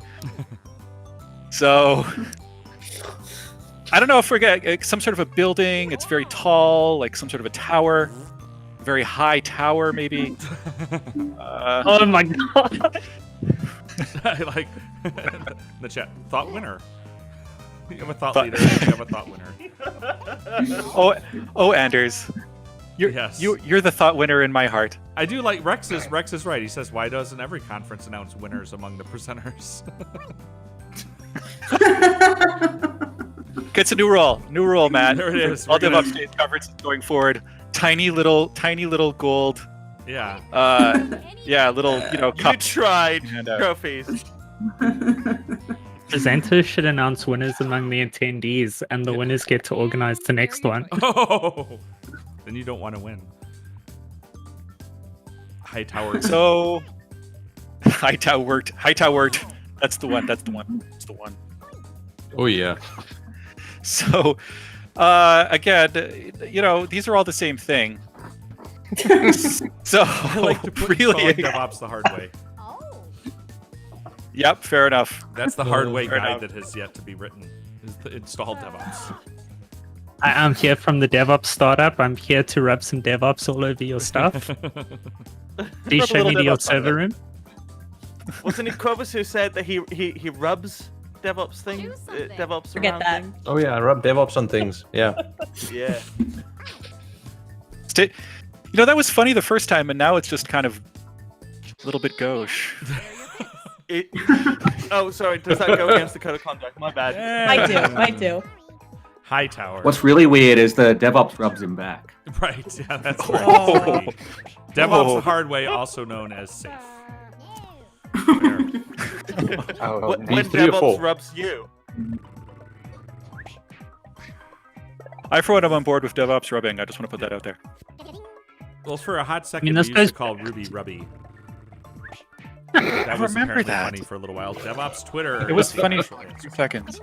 So I don't know if we're getting some sort of a building. It's very tall, like some sort of a tower, very high tower, maybe. Oh my god. I like the chat. Thought winner. You have a thought leader. You have a thought winner. Oh, Anders, Yes. you're the thought winner in my heart. I do like Rex is right. He says, "Why doesn't every conference announce winners among the presenters?" It's a new rule, Matt. There it is. All We're gonna- DevOps Days conferences going forward. Tiny little gold. Yeah. Little You cups. tried And, trophies. Presenters should announce winners among the attendees, and the winners get to organize the next one. Oh. Then you don't want to win. High tower. So, high tower. That's the one. Oh yeah. So, again, these are all the same thing. So, I like to put really, DevOps the hard way. Oh. yep, fair enough. That's the hard way Fair guide enough. that has yet to be written. Is to install DevOps. I'm here from the DevOps startup. I'm here to rub some DevOps all over your stuff. Please Rub a show me little your DevOps on server it. room. Wasn't it Cobus who said that he rubs DevOps Do things? something. DevOps Forget around that. things? Oh yeah, I rub DevOps on things. Yeah. Yeah. That was funny the first time, and now it's just kind of a little bit gauche. Oh, sorry. Does that go against the code of conduct? My bad. I do. High tower. What's really weird is the DevOps rubs him back. Right. Yeah, that's where Oh. it's tricky. DevOps the hard way, also known as safe. Oh, When no. 3 or 4. DevOps rubs you. I, for one, am on board with DevOps rubbing. I just want to put that out there. Well, for a hot second, this we used goes- to call Ruby Rubby. That was remember apparently that. funny for a little while. DevOps Twitter. It was is the funny actual for answer. 2 seconds.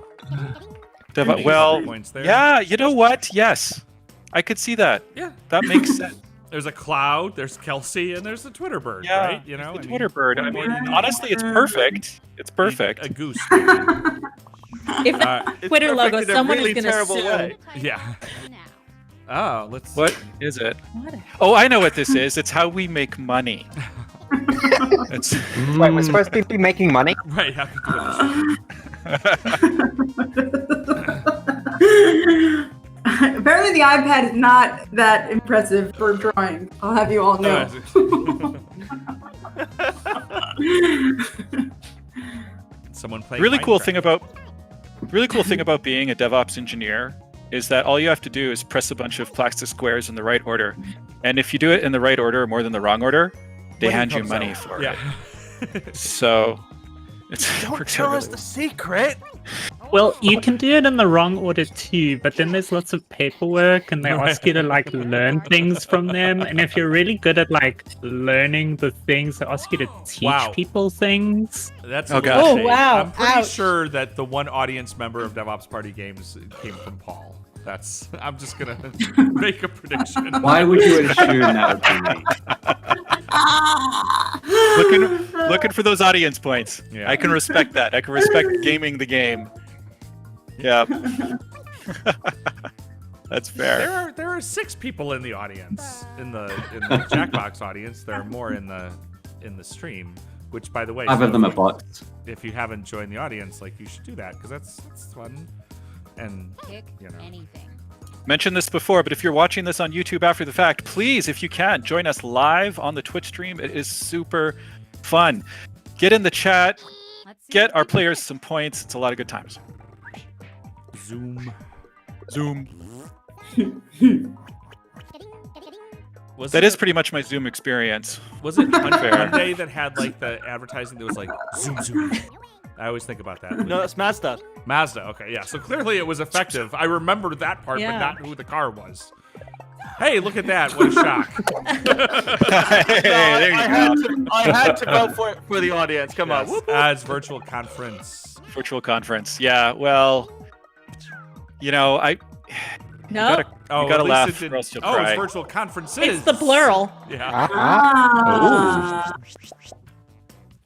Any Well, points there? yeah, you know what? Yes, I could see that. Yeah. That makes sense. There's a cloud, there's Kelsey, and there's the Twitter bird, Yeah, right? You know, the I mean, Twitter bird. I what more mean, do you need? honestly, it's perfect. It's perfect. A goose. If that It's Twitter perfect logo, in a someone really is going to terrible sue. way. Yeah. Now. Oh, let's. What is it? What a- Oh, I know what this is. It's how we make money. It's Wait, we're supposed to be making money? Right. How could you Apparently, the iPad is not that impressive for drawing. I'll have you all know. Someone playing really cool Minecraft. thing about being a DevOps engineer is that all you have to do is press a bunch of plastic squares in the right order, and if you do it in the right order more than the wrong order, they Money hand you comes money out. for Yeah. it. So it's Don't works tell out us really the secret. Well, you can do it in the wrong order too, but then there's lots of paperwork and they ask you to like learn things from them. And if you're really good at like learning the things, they ask you to teach Wow. people things. That's Oh, a little God. Oh, shade. wow. I'm pretty Ouch. sure that the one audience member of DevOps Party Games came from Paul. I'm just gonna make a prediction. Why would you assume that would be me? looking for those audience points. Yeah. I can respect that. I can respect gaming the game. Yeah. That's fair. There are 6 people in the audience. In the Jackbox audience, there are more in the in the stream. Which, by the way, 5 of them are bots. If you haven't joined the audience, like, you should do that because that's fun. And Pick you know, anything. Mentioned this before, but if you're watching this on YouTube after the fact, please, if you can, join us live on the Twitch stream. It is super fun. Get in the chat. Let's see Get what our we players some points. It's a lot of good times. Zoom. That is pretty much my Zoom experience. Was it Unfair. Hyundai that had like the advertising that was like zoom zoom? I always think about that. No, that's Mazda. Mazda. Okay, yeah. So clearly it was effective. I remember that part, Yeah. but not who the car was. Hey, look at that! What a shock! Hey, there you go. I had to go for the audience. Come on. Yes, Whoop, whoop. as virtual conference. Virtual conference. Yeah, well, you know, No, you gotta at least laugh it didn't- or else you'll oh, cry. it's virtual conferences. it's the plural. Yeah. Ah.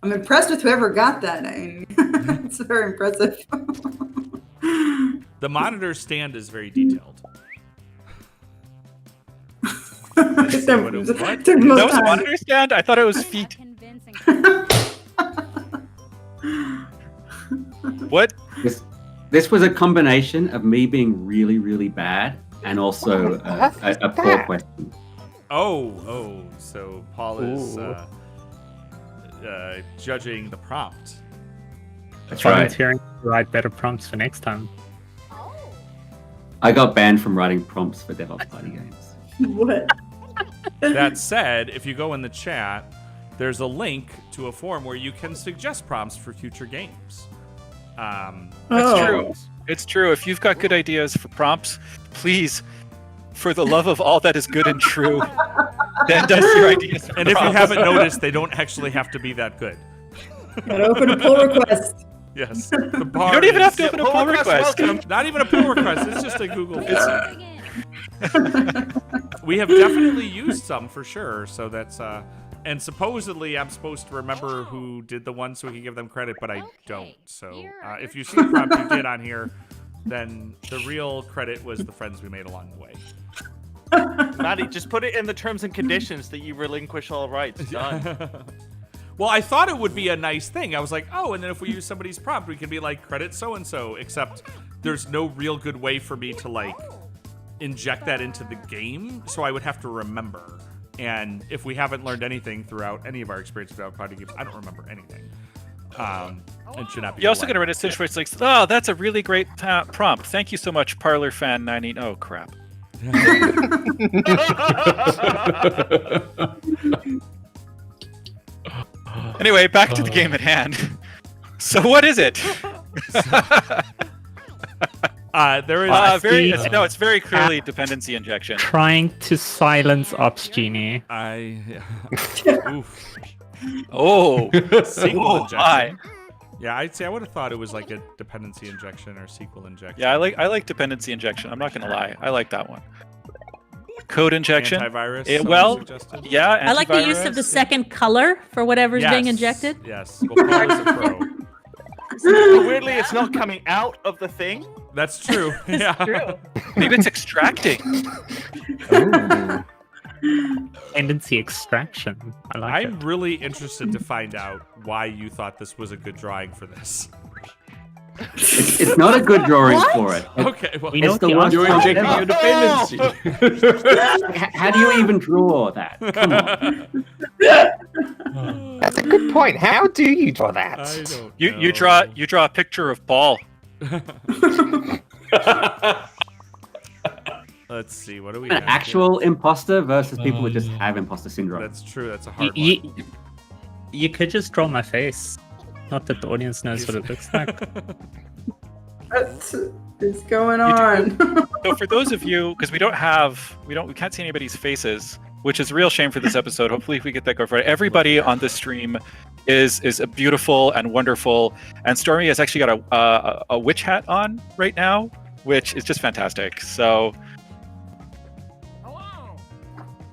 I'm impressed with whoever got that. I mean, it's very impressive. The monitor stand is very detailed. Took Say what it was. took What? the most That was a time. monitor stand? I thought it was A feet. convincing What? This was a combination of me being really, really bad and also a poor question. Oh, so Paul is judging the prompt. That's right. Volunteering to write better prompts for next time. I got banned from writing prompts for DevOps party games. What? That said, if you go in the chat, there's a link to a form where you can suggest prompts for future games. That's true. It's true. If you've got good ideas for prompts, please, for the love of all that is good and true, send us your ideas for And if you prompts. haven't noticed, they don't actually have to be that good. Gotta open a pull request. Yes. The bar You don't even have to is- open a pull request. Not even a pull request. It's just a Google form. Begin. We have definitely used some for sure. So that's and supposedly I'm supposed to remember who did the one so we can give them credit, but I don't. So if you see the prompt you did on here, then the real credit was the friends we made along the way. Maddie, just put it in the terms and conditions that you relinquish all rights. Done. Well, I thought it would be a nice thing. I was like, oh, and then if we use somebody's prompt, we can be like, credit so-and-so, except there's no real good way for me to, like, inject that into the game, so I would have to remember. And if we haven't learned anything throughout any of our experience without party games, I don't remember anything. It should not be. You also got to read a situation where it's like, oh, that's a really great prompt. Thank you so much, Parlor Fan 90. Oh, crap. Anyway, back to the game at hand. So what is it? There is It's very clearly dependency injection. Trying to silence Ops Genie. Oof. Oh, SQL oh injection. my. Yeah, I'd say I would have thought it was like a dependency injection or SQL injection. Yeah, I like dependency injection. I'm not gonna lie. I like that one. Code injection. Antivirus. Well, someone suggested? yeah. I like the use of the antivirus. second color for whatever's being injected. Yes. Well, Paul is a pro. But weirdly, it's not coming out of the thing. That's true. Yeah. True. Maybe it's extracting. Dependency extraction. I like I'm it. really interested to find out why you thought this was a good drawing for this. It's not a good drawing for it. Okay, well, We know It's what the the worst answer prompt is. ever. How do you even draw that? Come on. That's a good point. How do you draw that? I don't You know. draw a picture of ball. Let's see. What do we An have actual imposter versus people that just have imposter syndrome. That's true. That's a hard You, one. you could just draw my face. Not that the audience knows what it looks like. What is going on? So for those of you, because we can't see anybody's faces, which is a real shame for this episode. Hopefully we get that going for it. Everybody on this stream is a beautiful and wonderful, and Stormy has actually got a witch hat on right now, which is just fantastic. So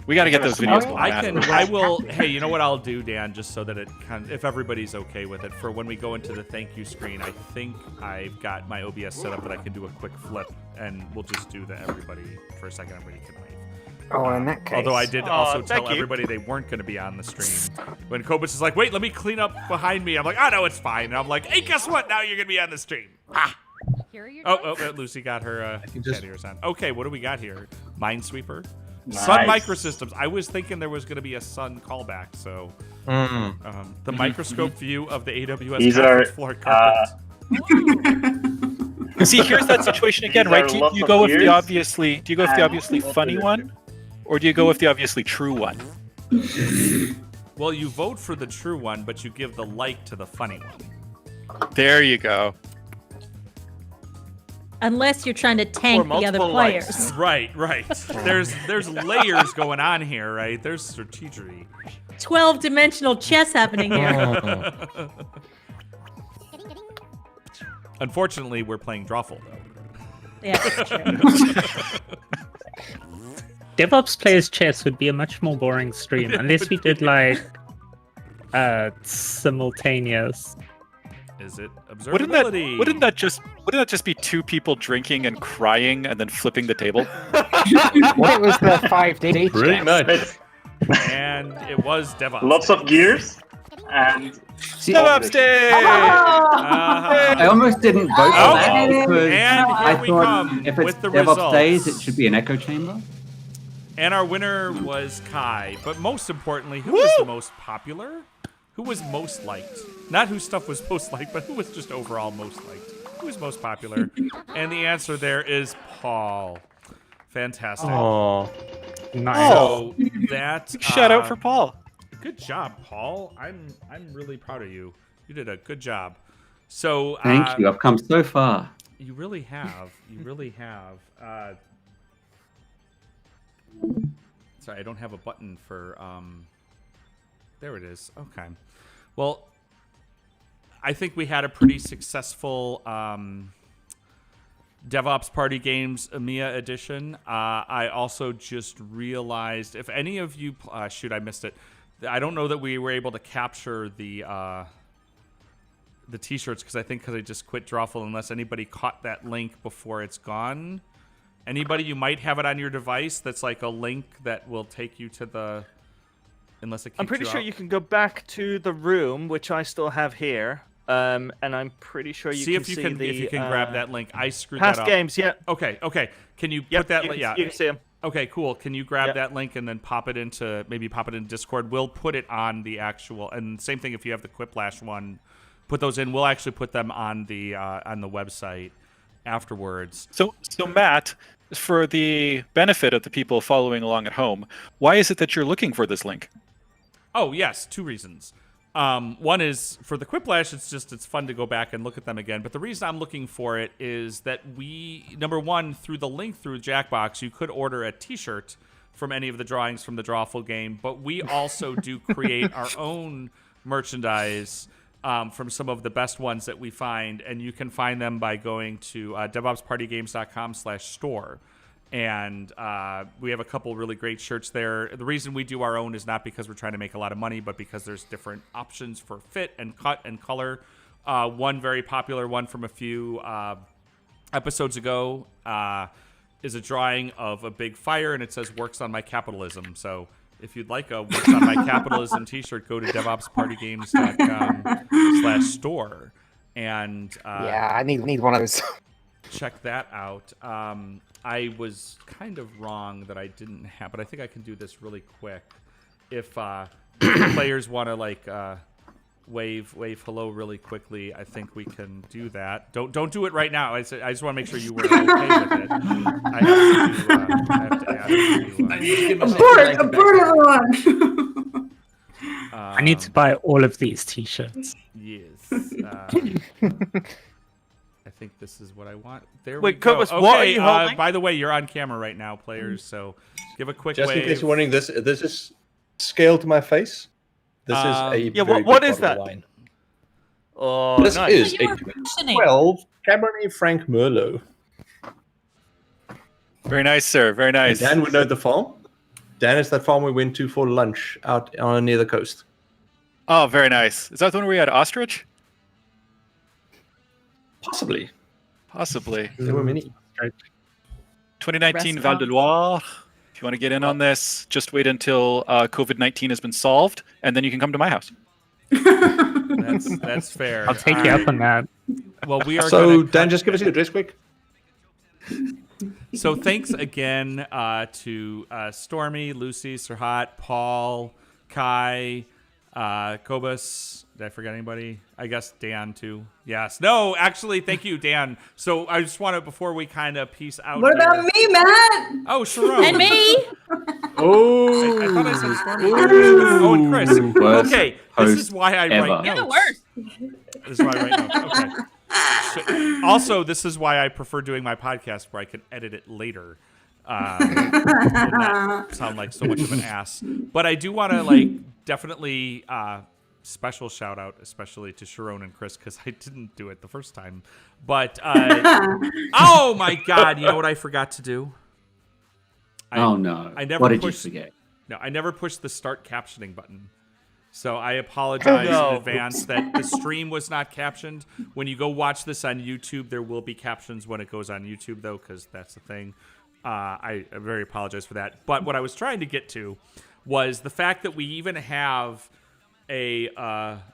we got to get those videos going. I will. Hey, you know what I'll do, Dan? Just so that it if everybody's okay with it, for when we go into the thank you screen, I think I've got my OBS set up that I can do a quick flip, and we'll just do the everybody for a second. Everybody can wave. Oh, in that case. Although I did also thank tell you. everybody they weren't going to be on the stream. When Cobus is like, wait, let me clean up behind me. I'm like, oh, no, it's fine. And I'm like, hey, guess what? Now you're going to be on the stream. Ah. Here are your Lucy got her just- ears on. Okay, what do we got here? Minesweeper. Nice. Sun Microsystems. I was thinking there was going to be a Sun callback, so the microscope view of the AWS These conference are, floor carpet. See, here's that situation again, These right? are Do lots you of go with the years obviously? Do you go with the and obviously lots of funny one, or do you go with the obviously true one? Well, you vote for the true one, but you give the like to the funny one. There you go. Unless you're trying to tank the other multiple players. Right. There's layers going on here, right? There's strategy. 12-dimensional chess happening here. Oh. Unfortunately, we're playing Drawful, though. Yeah, that's true. DevOps players chess would be a much more boring stream unless we did like simultaneous. Is it observability? Wouldn't that just be two people drinking and crying and then flipping the table? Well, it was the 5D. Pretty chess. much. It's And it was DevOps. lots of gears and DevOps Day! I almost didn't vote for that because and I here we thought come if it's with the DevOps results. days, it should be an echo chamber. And our winner was Kai. But most importantly, who was the most popular? Who was most liked? Not whose stuff was most liked, but who was just overall most liked? Who was most popular? And the answer there is Paul. Fantastic. Oh, Nice. So that Shout out for Paul. good job, Paul. I'm really proud of you. You did a good job. So Thank you. I've come so far. You really have. You really have. Sorry, I don't have a button for. There it is. Okay. Well, I think we had a pretty successful DevOps Party Games EMEA edition. I also just realized if any of you, shoot, I missed it. I don't know that we were able to capture the T-shirts because I just quit Drawful. Unless anybody caught that link before it's gone. Anybody, you might have it on your device. That's like a link that will take you to the. Unless it. I'm pretty you sure out. you can go back to the room, which I still have here. And I'm pretty sure you see can if you see can the, if you can grab that link. I screwed past that up. games. Yeah. Okay. Can you Yep, put that? you can, Yeah. you can see them. Okay, cool. Can you grab Yep. that link and then pop it into Discord? We'll put it on the actual, and same thing if you have the Quiplash one, put those in. We'll actually put them on the website afterwards. So Matt, for the benefit of the people following along at home, why is it that you're looking for this link? Oh yes, two reasons. One is for the Quiplash, it's fun to go back and look at them again. But the reason I'm looking for it is that number one, through the link through Jackbox, you could order a T-shirt from any of the drawings from the Drawful game. But we also do create our own merchandise from some of the best ones that we find, and you can find them by going to DevOpsPartyGames.com/store. And we have a couple really great shirts there. The reason we do our own is not because we're trying to make a lot of money, but because there's different options for fit and cut and color. One very popular one from a few episodes ago is a drawing of a big fire, and it says "Works on My Capitalism." So if you'd like a "Works on My Capitalism" T-shirt, go to DevOpsPartyGames.com/store. And Yeah, I need one of those. check that out. I was kind of wrong that I didn't have, but I think I can do this really quick. If players want to wave hello really quickly, I think we can do that. Don't do it right now. I just want to make sure you were okay with it. I have to ask you. Abort everyone! I need to buy all of these T-shirts. Yes. I think this is what I want. There Wait, we go. Cobus, Okay, what are you holding? by the way, you're on camera right now, players. So give a quick just wave. in case you're wondering, this is scaled to my face. This is a yeah, very what big is bottle of that? wine. Oh, This nice. is You a were questioning. 12 Cabernet Franc Merlot. Very nice, sir. Very nice. Dan would know the farm. Dan is that farm we went to for lunch out near the coast. Oh, very nice. Is that the one where we had ostrich? Possibly. Possibly. There were many. 2019 Restaurant. Val de Loire. If you want to get in on this, just wait until COVID-19 has been solved, and then you can come to my house. That's fair. I'll take you up on that. Well, we are. So, Dan, just give us your address quick. So thanks again to Stormy, Lucy, Serhat, Paul, Kai, Cobus. Did I forget anybody? I guess Dan too. Yes. No, actually, thank you, Dan. So I just want to, before we kind of peace out. What about me, Matt? Oh, Sharone. And me. Oh, I thought I said Stormy. Oh, and Kris. Worst Okay, this is why I ever. write You're the notes. worst. This is why I write notes. Okay. Also, this is why I prefer doing my podcast where I can edit it later. And not sound like so much of an ass. But I do want to definitely special shout out, especially to Sharone and Kris, because I didn't do it the first time. But oh my God, you know what I forgot to do? Oh no! I never what did pushed, you forget? No, I never pushed the start captioning button. So I apologize in advance that the stream was not captioned. When you go watch this on YouTube, there will be captions when it goes on YouTube, though, because that's the thing. I very apologize for that. But what I was trying to get to was the fact that we even have a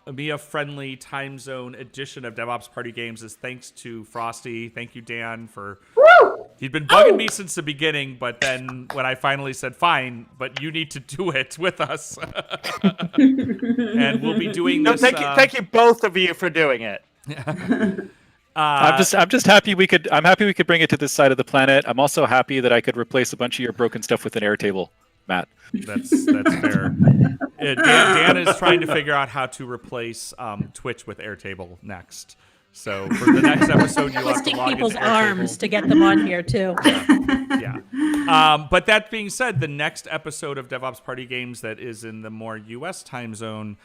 EMEA-friendly time zone edition of DevOps Party Games is thanks to Frosty. Thank you, Dan, for... He'd been bugging me since the beginning, but then when I finally said, fine, but you need to do it with us. And we'll be doing this... Thank you both of you for doing it. I'm just happy we could. I'm happy we could bring it to this side of the planet. I'm also happy that I could replace a bunch of your broken stuff with an Airtable, Matt. That's fair. Dan is trying to figure out how to replace Twitch with Airtable next. So for the next episode, you'll have to Twisting log into people's Airtable. arms to get them on here too. Yeah. But that being said, the next episode of DevOps Party Games that is in the more U.S. time zone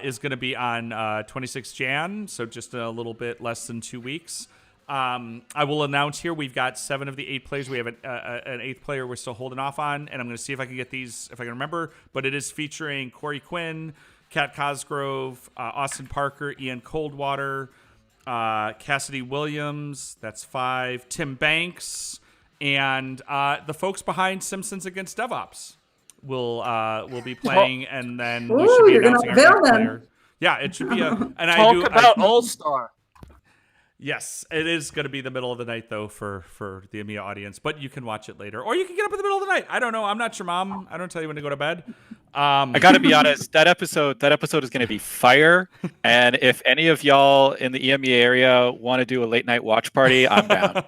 is going to be on 26 Jan, so just a little bit less than 2 weeks. I will announce here we've got 7 of the 8 players. We have an 8th player we're still holding off on, and I'm going to see if I can get these, if I can remember. But it is featuring Corey Quinn, Kat Cosgrove, Austin Parker, Ian Coldwater, Cassidy Williams, that's 5, Tim Banks, and the folks behind Simpsons Against DevOps will be playing, and then we should be announcing our next player. Yeah, it should be a... And Talk about All-Star. Yes, it is going to be the middle of the night, though, for the EMEA audience. But you can watch it later. Or you can get up in the middle of the night. I don't know. I'm not your mom. I don't tell you when to go to bed. I got to be honest. That episode is going to be fire. And if any of y'all in the EMEA area want to do a late night watch party, I'm down.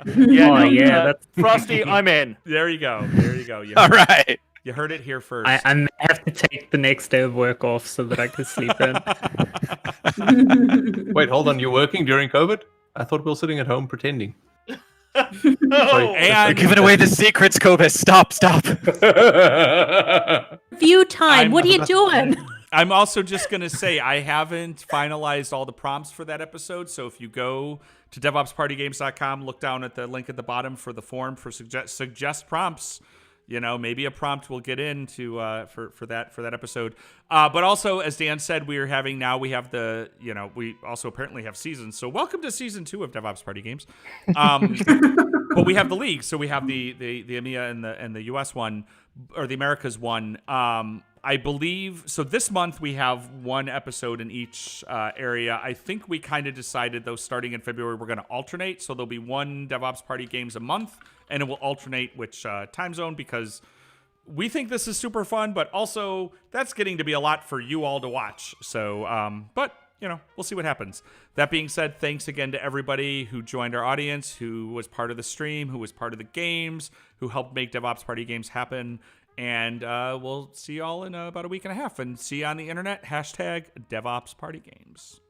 That's... Frosty, I'm in. There you go. You All right. You heard it here first. I may have to take the next day of work off so that I can sleep in. Wait, hold on. You're working during COVID? I thought we were sitting at home pretending. Sorry, You're giving away the secrets, Cobus. Stop. View time. What are you doing? I'm also just going to say I haven't finalized all the prompts for that episode. So if you go to DevOpsPartyGames.com, look down at the link at the bottom for the form for suggest prompts. You know, maybe a prompt will get into for that episode. But also, as Dan said, we have we also apparently have seasons. So welcome to season 2 of DevOps Party Games. But we have the league, so we have the EMEA and the US one, or the Americas one. I believe so. This month we have 1 episode in each area. I think we kind of decided, though, starting in February, we're going to alternate. So there'll be 1 DevOps Party Games a month, and it will alternate which time zone, because we think this is super fun, but also that's getting to be a lot for you all to watch. So, but we'll see what happens. That being said, thanks again to everybody who joined our audience, who was part of the stream, who was part of the games, who helped make DevOps Party Games happen. And we'll see you all in about a week and a half, and see you on the internet. # DevOps Party Games.